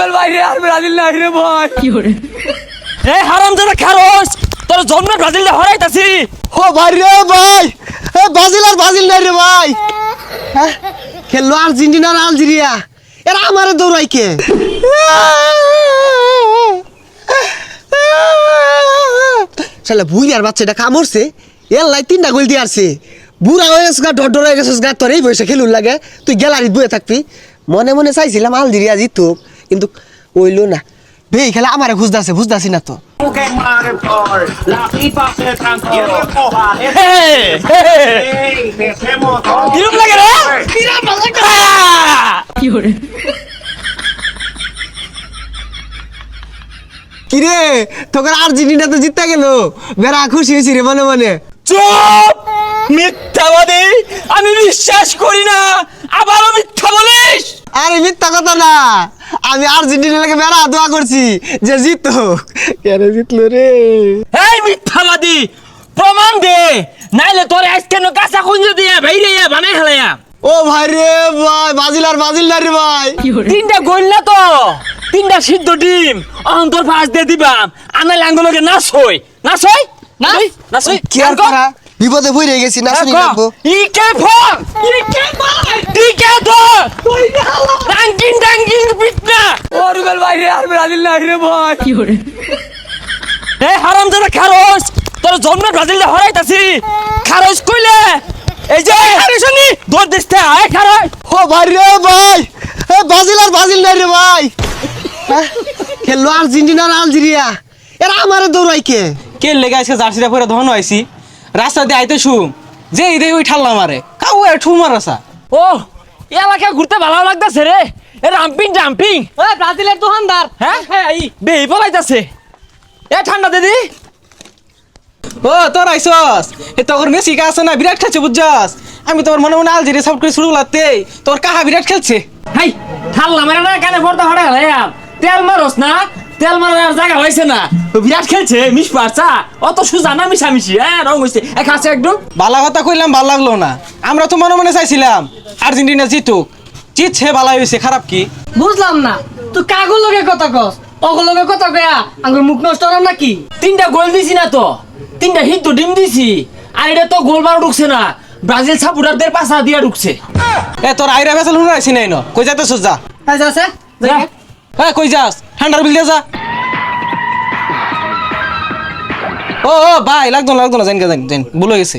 Portugal বাইরে আর Brazil নাই রে ভাই। কি করে এ হারামজাদা খারস তোর জন্ম ব্রাজিলে হরাইতাছি। ও ভাই রে ভাই, ব্রাজিল নাই রে ভাই। খেললো আর্জেন্টিনা আর আলজেরিয়া, এরা আমারে দৌড়াই কে? শালা বুইয়ার বাচ্চাটা কামড়ছে, এর লাই 3টা গোল দিয়ে আসছে। বুড়া হয়ে গেছে, ডর হয়ে গেছিস গা, তোর এই বয়সে খেলুন লাগে, তুই গ্যালারিত বয়ে থাকবি। মনে মনে চাইছিলাম আলজেরিয়া জিতুক, কিন্তু হইলো না। বেই খেলা আমারে বুঝদাছি না তো। কিরম লাগে রে? বিরাট ভালো লাগে। কি করে কিরে তোকে আর্জেন্টিনা তো জিততে গেল, বেড়া খুশি হয়েছি রে মনে মনে। চুপ মিথ্যাবাদী, আমি বিশ্বাস করি না, আবারও মিথ্যা বলিস। আরে মিথ্যা কথা না, আমি আর্জেন্টিনাকে বেড়া দোয়া করছি যে জিতো। কেন জিতলো রে? এই মিথ্যাবাদী, প্রমাণ দে, নাইলে তোর আজকে কাঁচা কুঞ্জ দিয়ে বাইরে বানাই খেলাইয়া। ও ভাই রে ভাই, বাজিল না রে ভাই। 3টা গোল না তো, 3টা সিদ্ধ ডিম অন্তর ফাঁস দিয়ে দিবাম। আনাই লাঙ্গলকে নাচই নাচই কি আর করা, বিপদে পড়ে গেছি, না শুনি লাগবো। ইকে ফল ইকে মার ইকে ধর ডাঙ্কিং পিটনা। পর্তুগাল বাইরে আর ব্রাজিল নাই রে ভাই। কি করে এ হারামজাদা খারস তোর জন্ম ব্রাজিলে হরাইতাছি। খারস কইলে এই যে আরেশনি দৌড় দিতে আয় খারস। ও ভাই রে ভাই, বাজিল নাই রে ভাই। খেললো আর্জেন্টিনা আর আলজেরিয়া, এরা আমারে দৌড়াই কে? কে লেগে আজকে জার্সিটা পরে ধন হয়েছি, রাস্তা দিয়ে আইতে শুম যে এই ওই ঠাল্লা মারে কাউ ঠুমার রাস্তা। ও এলাকা ঘুরতে ভালো লাগতেছে রে, এ জাম্পিং ব্রাজিলের দোকানদার। হ্যাঁ বেই পলাইতাছে। এ ঠান্ডা দিদি ও তোর আইসস এ তোর মেসি কা আছে না, বিরাট খেলছে বুঝছস। আমি তোমার মনে মনে আলজেরিয়া সাপোর্ট করে শুরু লাগতে, তোর কাহা বিরাট খেলছে। হাই ঠাল্লা মেরে না কানে পড়তে হড়ে গেল। তেল মারস না, তেল মারার জায়গা হয়েছে না, বিরাট খেলছে। মিস পারছা অত সুজা না, মিশামিশি রং হয়েছে এক আছে একদম। বালা কথা কইলাম ভাল লাগলো না, আমরা তো মনে মনে চাইছিলাম আর্জেন্টিনা জিতুক, জিতছে ভালাই হয়েছে, খারাপ কি? বুঝলাম না, তুই কাগজ লগে কথা কস, অগল লগে কথা কয়া আঙ্গুর মুখ নষ্ট হলো নাকি? 3টা গোল দিছি না তো, 3টা হিট ডিম দিছি, আর এটা তো গোল মারা ঢুকছে না, ব্রাজিল সাপোর্টারদের পাশা দিয়া ঢুকছে। এ তোর আইরা বেসাল হুন আইছি নাই ন, কই যাইতেছ যা। আছে যা। হ্যাঁ কই যাস, ঠান্ডার বিল দিয়ে যা। ও ভাই লাগতো না জান ভুলে গেছে।